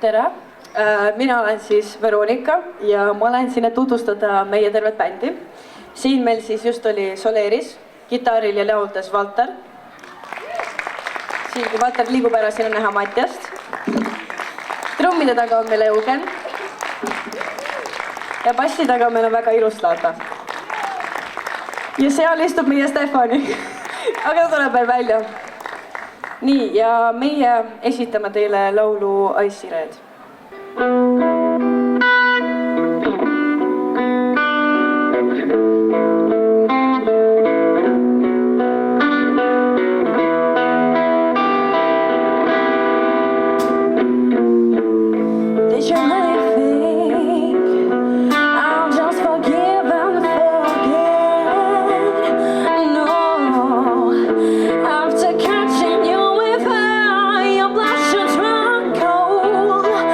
tere! Mina olen siis Veronika ja ma olen siin, et tutvustada meie tervet bändi. Siin meil siis just oli Soleris, kitarril ja lauldes Valter. Siin kui Valter liigub ära, siin on näha Matjast. Trummide taga on meil Eugen. Ja bassi taga meil on väga ilus laata. Ja seal istub meie Stefani. Aga ta tuleb veel välja. Nii, ja meie esitame teile laulu Icy Red. After catching you with her, your blush and drunk cold.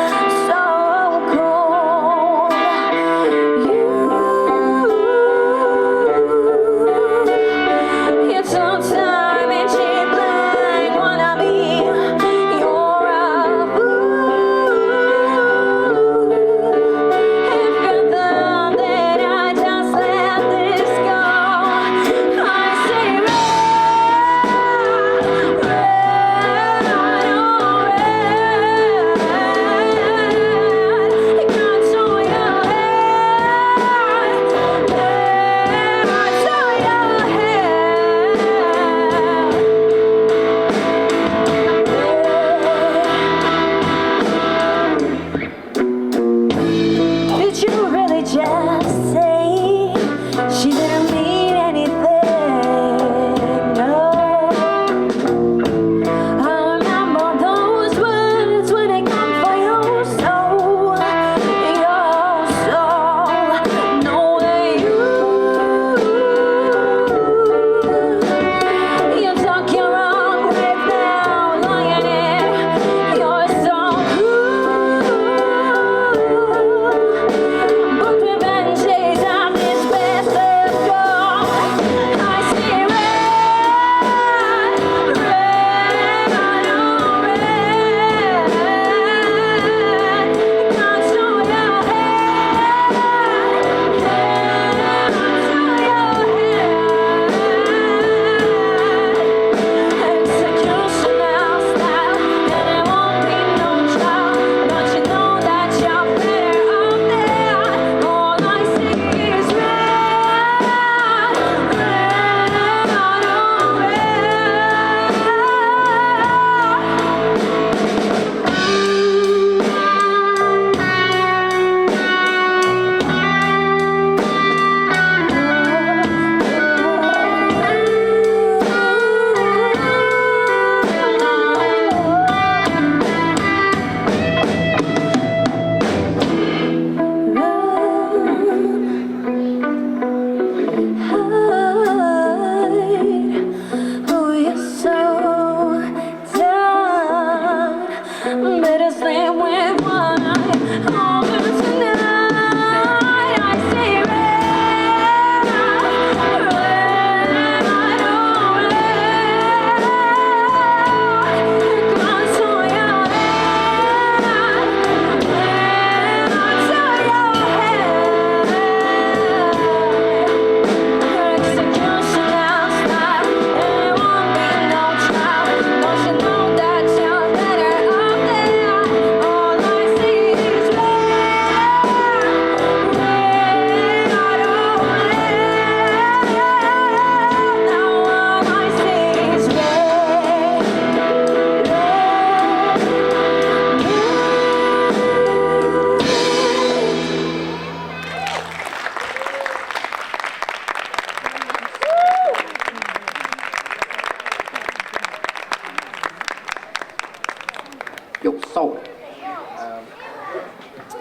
Soul.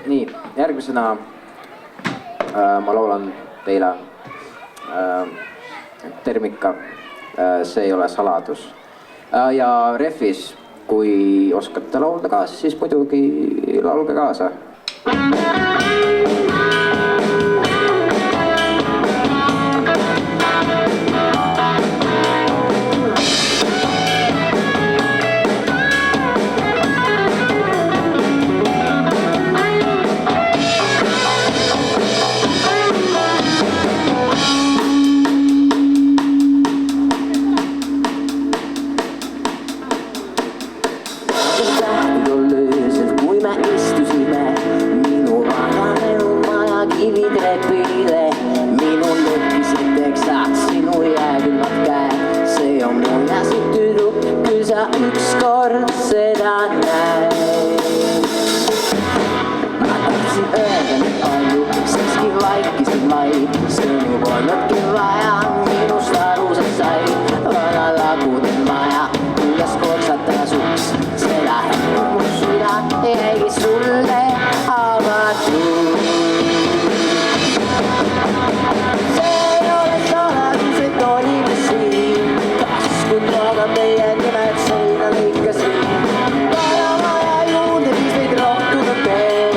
Nii, järgmisena ma laulan teile Termika, see ei ole saladus. Ja refis, kui oskate laulda kaasa, siis muidugi laulge kaasa. Ykskord seda näin. Ma tahtsin öelda nüüd palju, siiski vaikisin vaid. Sõnu polnudki vaja, minust aru sa sai. Vana lagunen maja, kuidas kortsatas uks. Seda hetku mu süda jäigi sulle avatud. See ei ole saladus, et olime siin. Taskud loogab meie nimed seina lõikasin. Paramaja juurde viis meid rohtunud veel.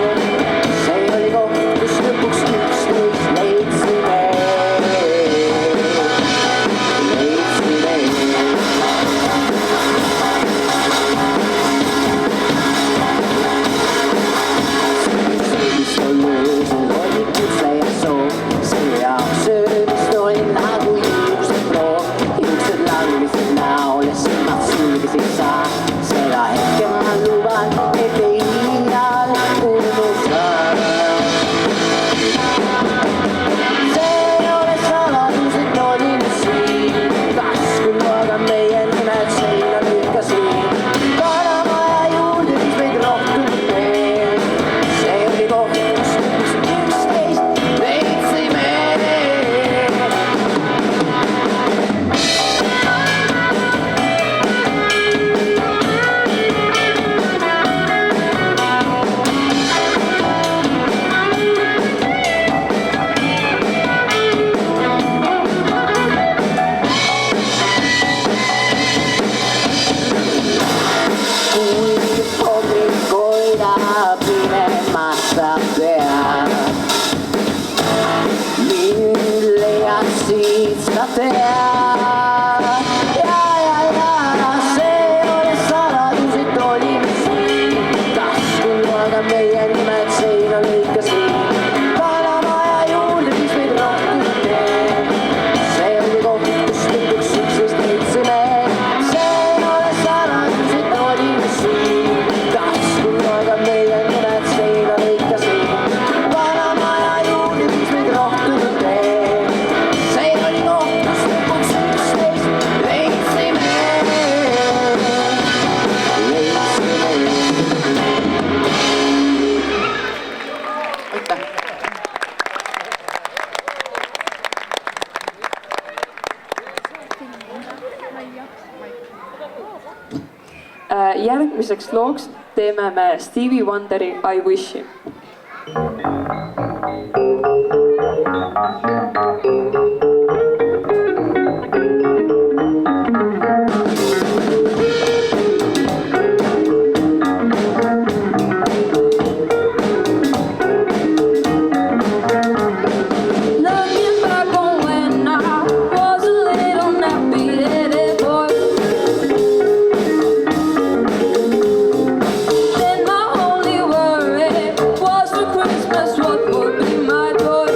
See oli koht, kus lõpuks üksteist leidsime. Söömist oli öösel, oli kutse ja soov. See jaoks söömist oli nagu juuksed proov. Juuksed langesid näole, silmad sulgesid saa. Seda hetke ma luban, et ei iial unusta. See ei ole saladus, et olime siin. Taskuloaga meie nimed seina lõikasin. Paramaja juurde viis meid rohtunud veel. See oli koht, kus lõpuks üksteist leidsime. Kui hommikuina pinemassa pead, mind leiaksid sa tead. Ja, see ei ole saladus, et olime siin. Taskuloaga meie nimed seina lõikasin. Paramaja juurde viis meid rohtunud veel. See oli koht, kus lõpuks üksteist leidsime. See ei ole saladus, et olime siin. Taskuloaga meie nimed seina lõikasin. Paramaja juurde viis meid rohtunud veel. See oli koht, kus lõpuks üksteist leidsime. Aitäh! Järgmiseks looks teeme me Stevie Wonderi I Wish'i. Looking back on when I was a little nappy-headed boy, then my only worry was for Christmas what would be my toy.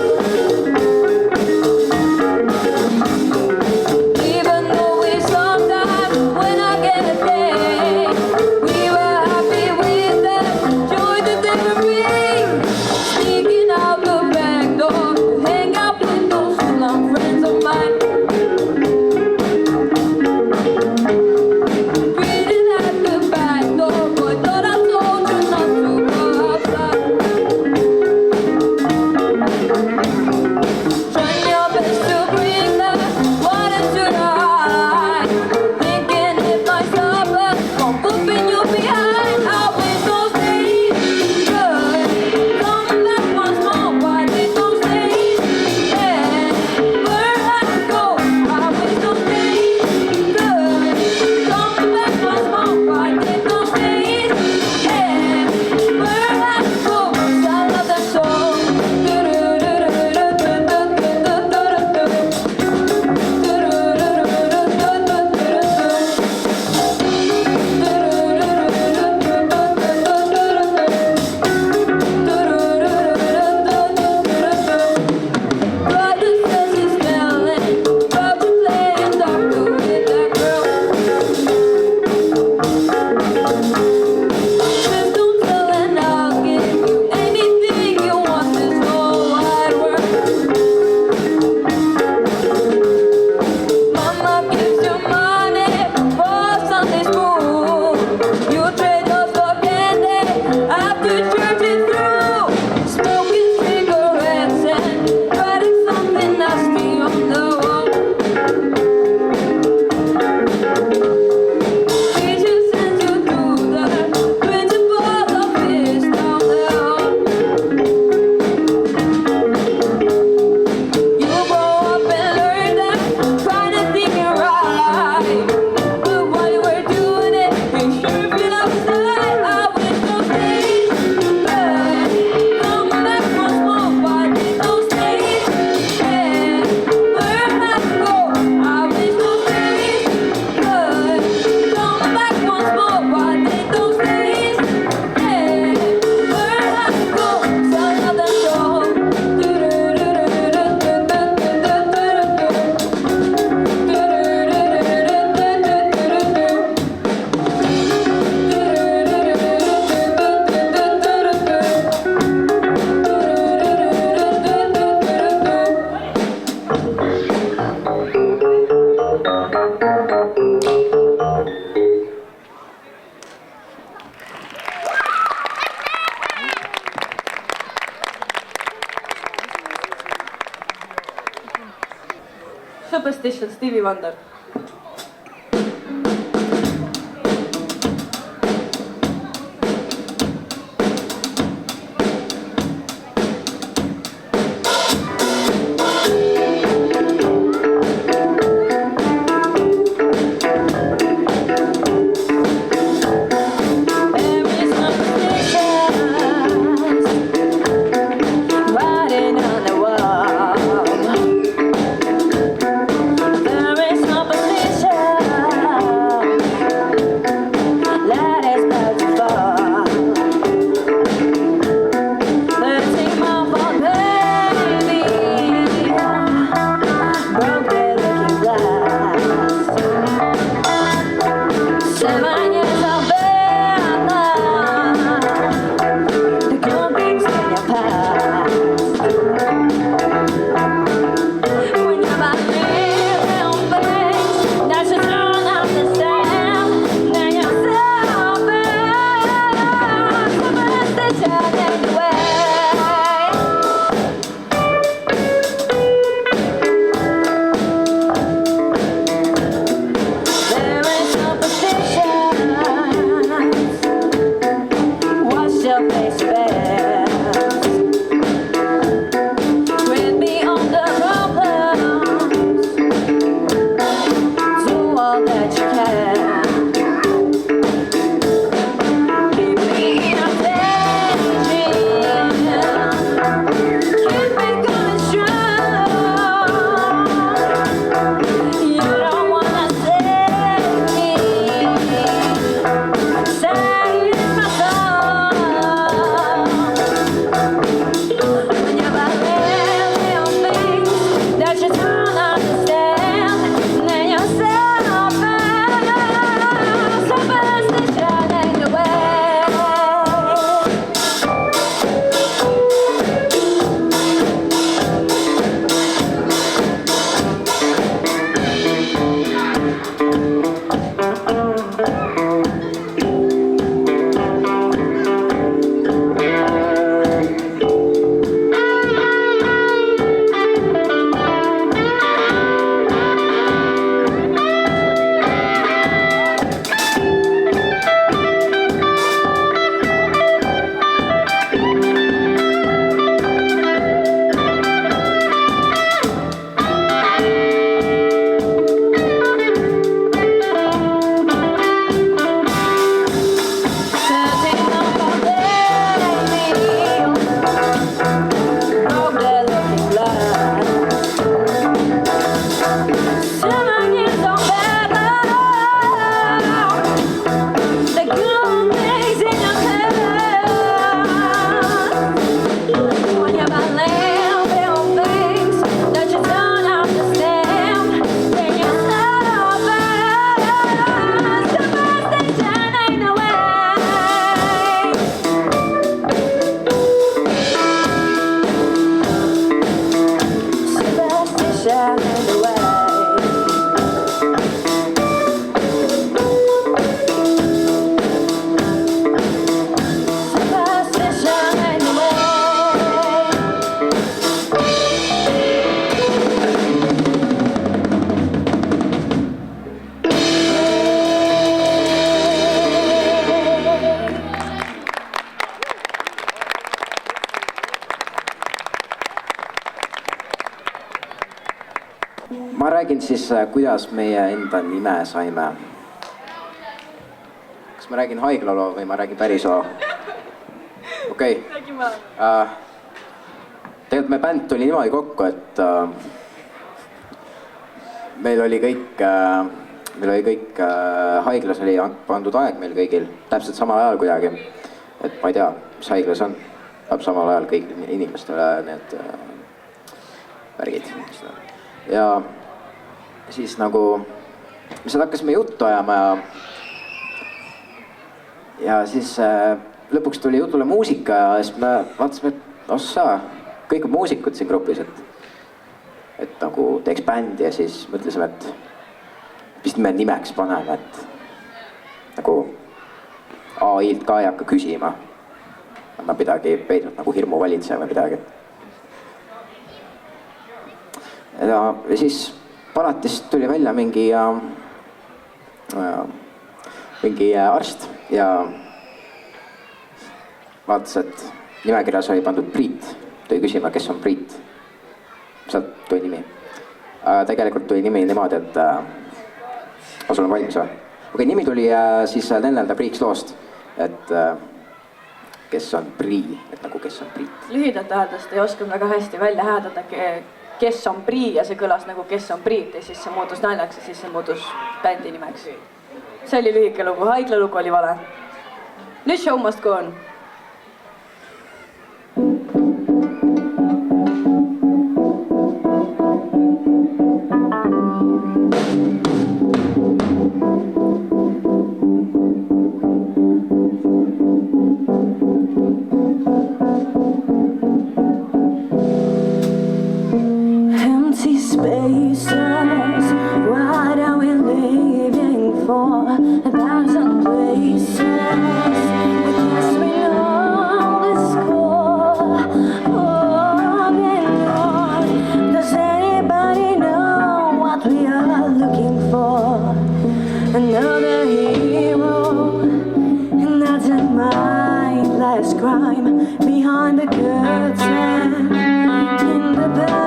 Superstition, Stevie Wonder. Ma räägin siis, kuidas meie enda nime saime. Kas ma räägin haiglaloo või ma räägin päris loo? Okei. Tegelikult meie bänd tuli niimoodi kokku, et meil oli kõik haiglas oli pandud aeg meil kõigil, täpselt samal ajal kuidagi. Et ma ei tea, mis haiglas on, peab samal ajal kõik inimestele need värgid. Ja siis nagu, me seal hakkasime juttu ajama ja siis lõpuks tuli jutule muusika ja siis me vaatasime, et ossa, kõik on muusikud siin grupis, et nagu teeks bändi ja siis mõtlesime, et vist me nimeks paneme, et nagu AI-lt ka ei hakka küsima. Annab midagi peidnud nagu hirmu valitseja või midagi. Ja siis palatist tuli välja mingi arst ja vaatas, et nimekirjas oli pandud Priit. Tuli küsima, kes on Priit. Sealt tuli nimi. Tegelikult tuli nimi niimoodi, et ma sul on valmis või? Okei, nimi tuli siis Nellelda Priiks loost, et kes on Prii, et nagu kes on Priit. Lühidalt öeldes ei osanud väga hästi välja häädada, kes on Prii ja see kõlas nagu kes on Priit ja siis see muutus naljaks ja siis see muutus bändi nimeks. See oli lühike lugu, Haigla lugu oli vale. Nüüd show must go on. Empty spaces, what are we living for? 1,000 places, I guess we know the score. On and on, does anybody know what we are looking for? Another hero, another mindless crime behind the curtain, in the back.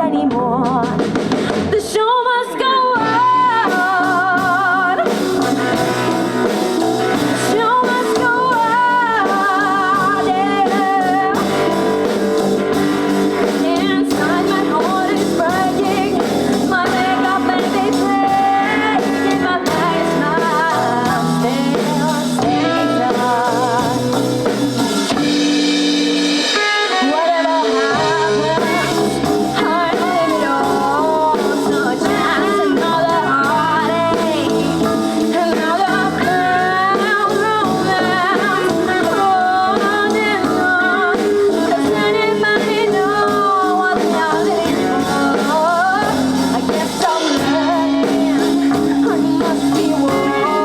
Anymore. The show must go on. The show must go on. Yeah. Inside my heart is breaking. My makeup and they break. In my face, my still whatever happens.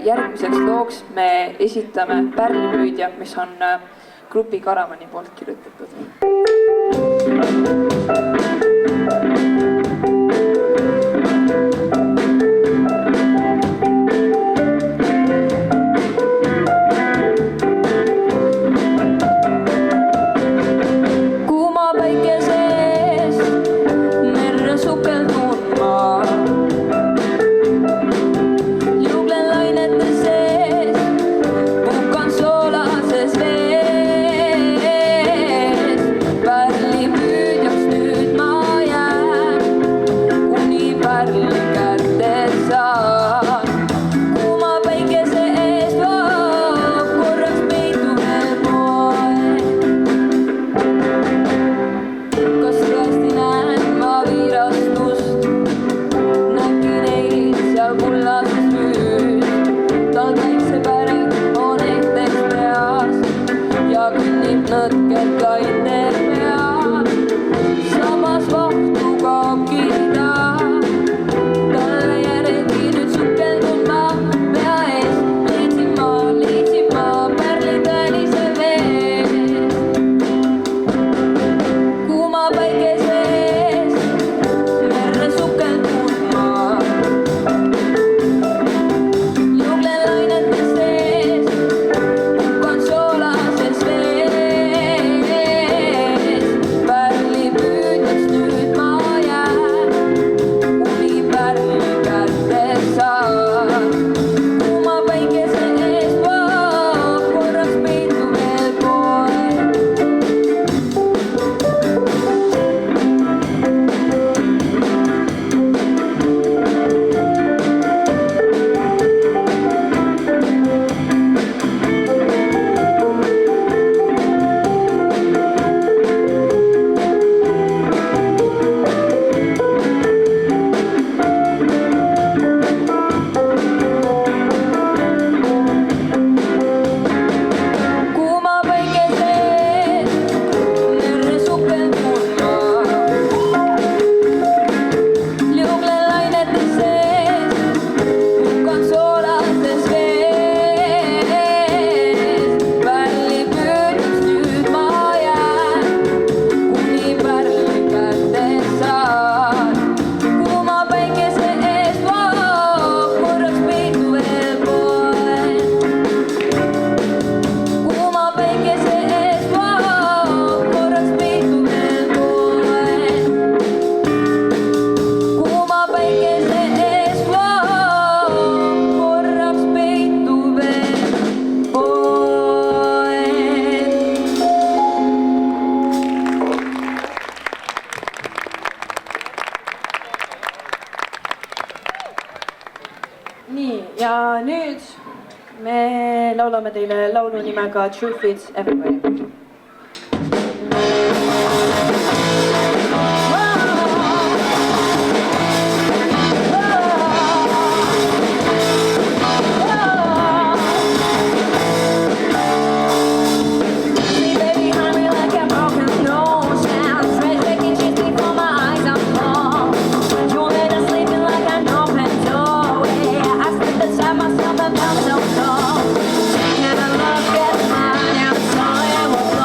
Järgmiseks looks me esitame Pärli müüdja, mis on grupi Karavani poolt kirjutatud. Nii, ja nüüd me laulame teile laulu nimega True Fits Everybody. Myself and found so cold. Can I love get mine? I'm sorry I was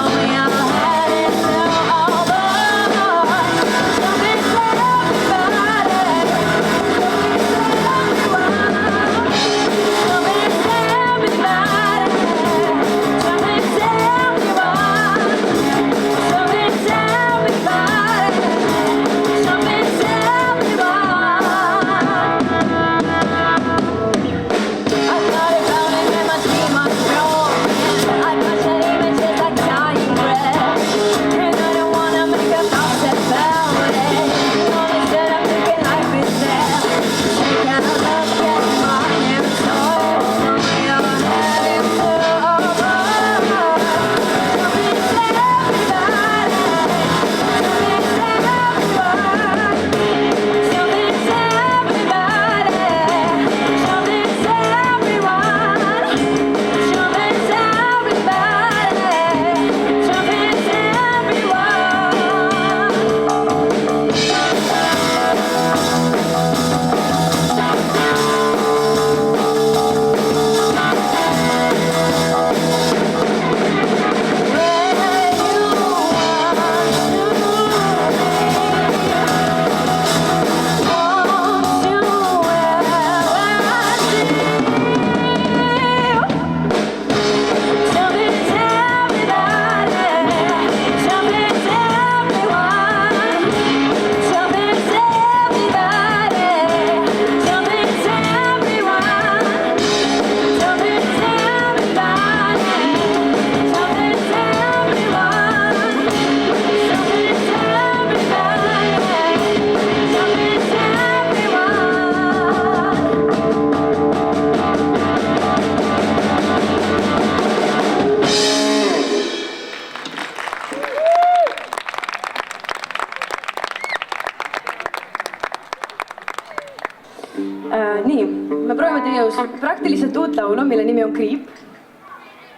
Nii, me proovime teie jaoks praktiliselt uut laulu, mille nimi on Kriip.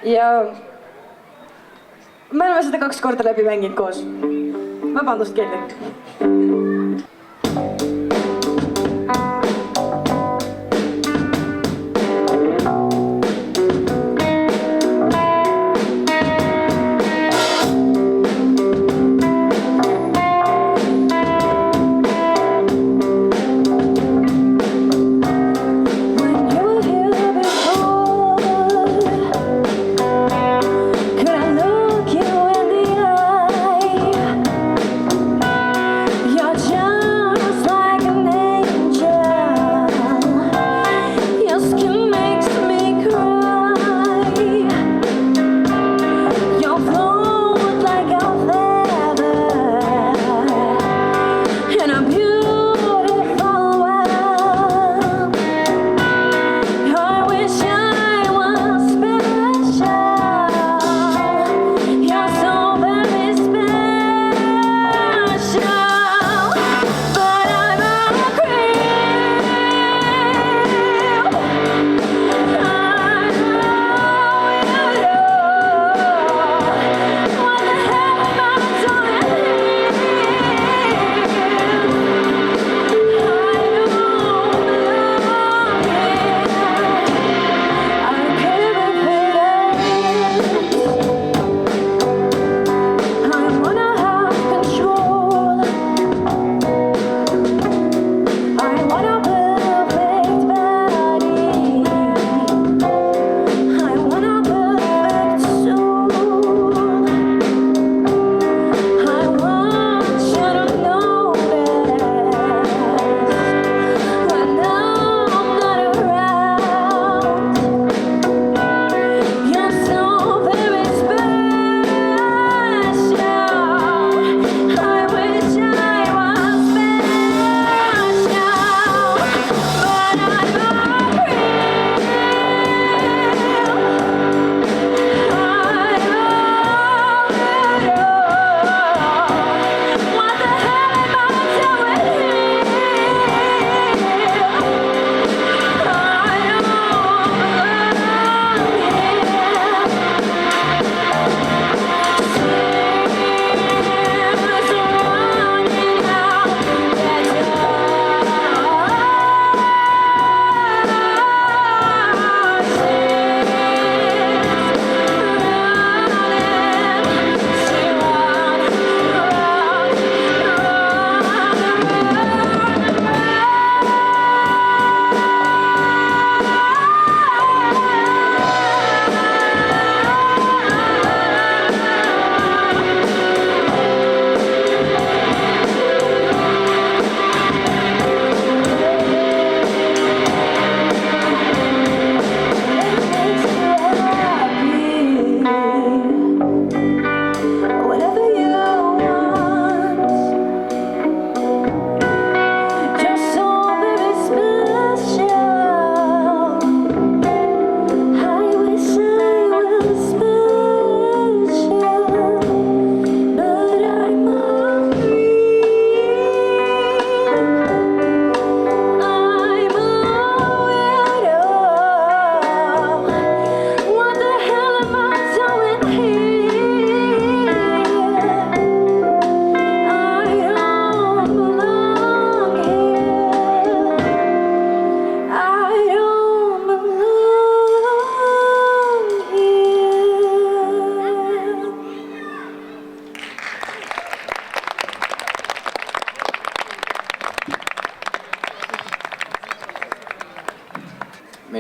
Ja me oleme seda 2 korda läbi mänginud koos. Vabandust, Kelly.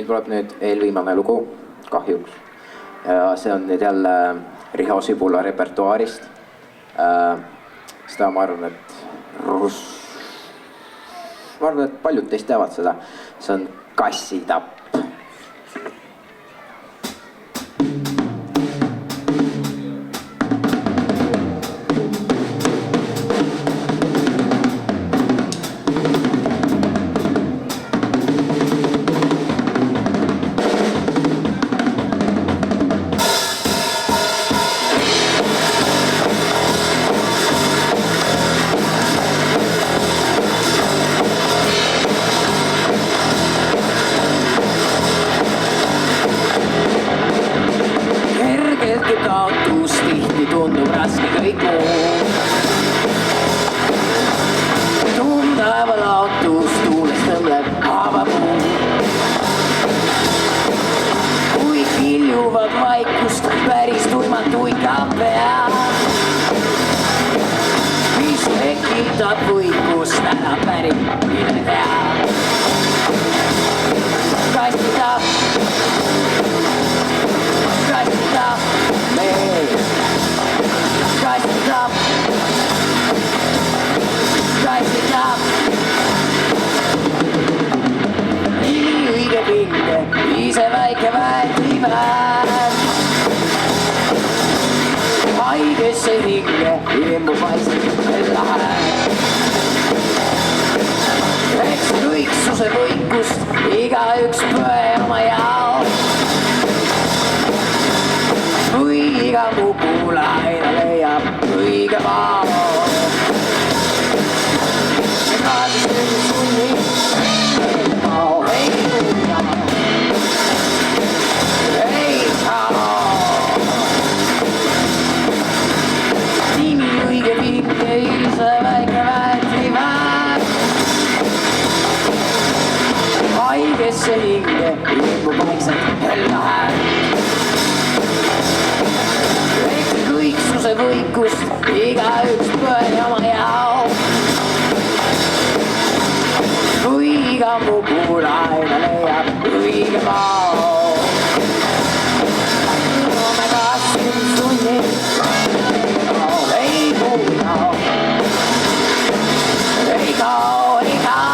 meil tuleb nüüd eelviimane lugu, kahjuks. Ja see on nüüd jälle Riho Sibula repertuaarist. Seda ma arvan, et paljud teist teavad seda. See on Kassitapp. kassitab võikus täna päris mine tea. Kassitab meil, kassitab nimi õige pinge, ise väike väetimäär. Haigesse hinge, hirmu paistab ella hääl. Eks lõiksuse võikust igaüks põe oma jaoks. Või iga mugulaine leiab õige maa. Haigesse hinge, ilmu vaikselt ella hääl. Eks kõiksuse võikust igaüks põe oma jaoks. Kui iga mugulaine leiab õige maa. Me kasvim sunni, ei kuula, ei kao, ei kao.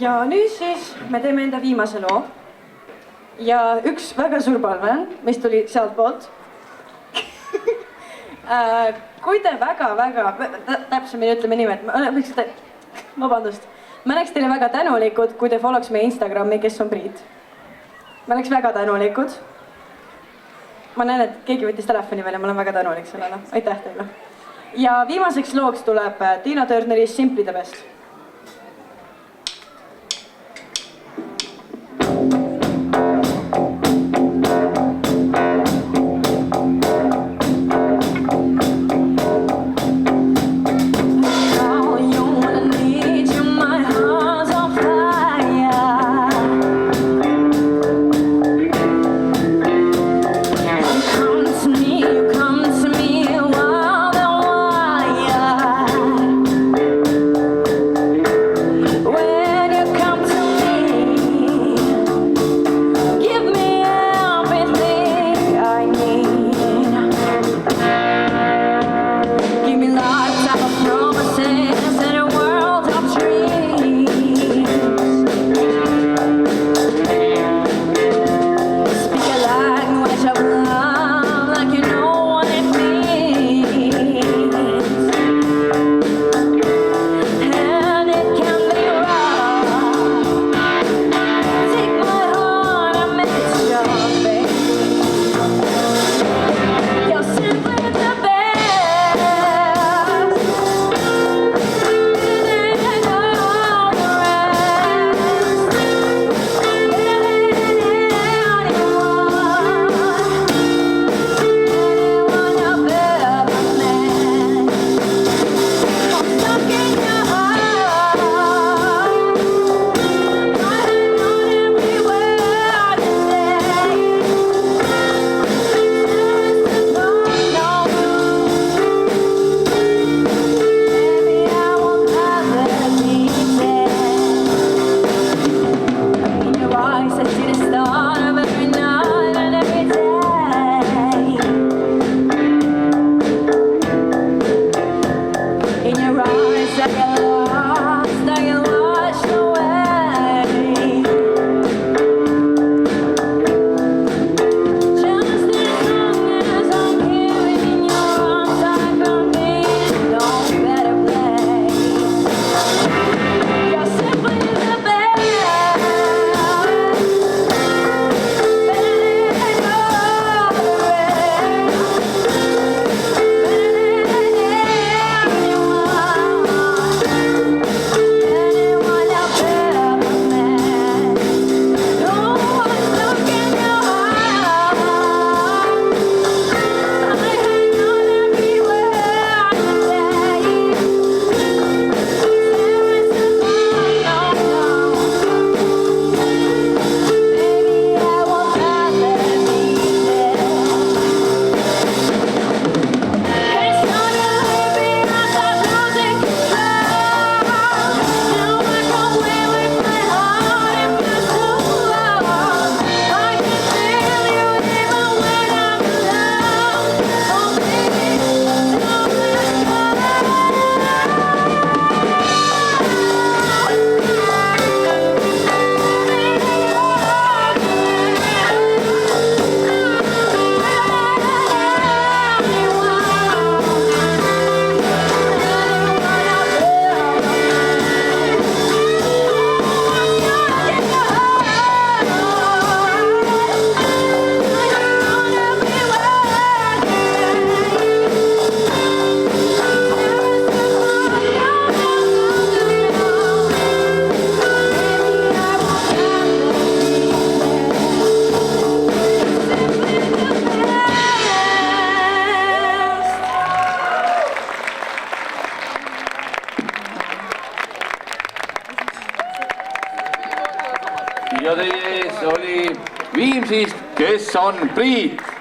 Ja nüüd siis me teeme enda viimase loo. Ja üks väga suur palve on, mis tuli sealt poolt. Kui te väga, täpsemini ütleme nii, et ma oleks teile väga tänulikud, kui te follows meie Instagrami, kes on Priit. Ma oleks väga tänulikud. Ma näen, et keegi võttis telefoni veel ja ma olen väga tänulik sellele. Aitäh teile. Ja viimaseks looks tuleb Tiina Turneri Simply the Best. ja teie ees oli Viimsist, kes on Priit.